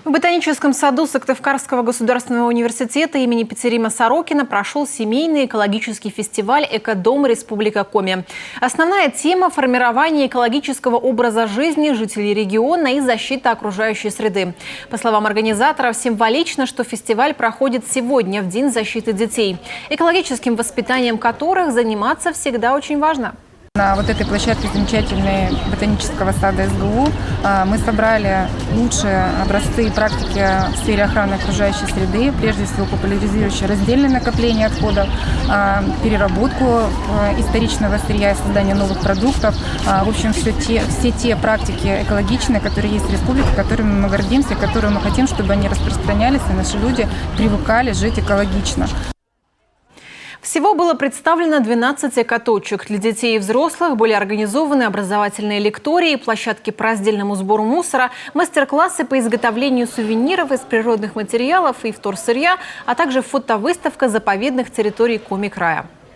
В Ботаническом саду Сыктывкарского государственного университета имени Петерима Сорокина прошел семейный экологический фестиваль «Экодом Республика Коми». Основная тема – формирование экологического образа жизни жителей региона и защита окружающей среды. По словам организаторов, символично, что фестиваль проходит сегодня, в День защиты детей, экологическим воспитанием которых заниматься всегда очень важно. На вот этой площадке замечательной ботанического сада СГУ мы собрали лучшие образцы и практики в сфере охраны окружающей среды, прежде всего популяризирующие раздельное накопление отходов, переработку историчного сырья и создание новых продуктов. В общем, все те практики экологичные, которые есть в республике, которыми мы гордимся, которые мы хотим, чтобы они распространялись, и наши люди привыкали жить экологично. Всего было представлено 12 экоточек. Для детей и взрослых были организованы образовательные лектории, площадки по раздельному сбору мусора, мастер-классы по изготовлению сувениров из природных материалов и вторсырья, а также фотовыставка заповедных территорий Коми-края.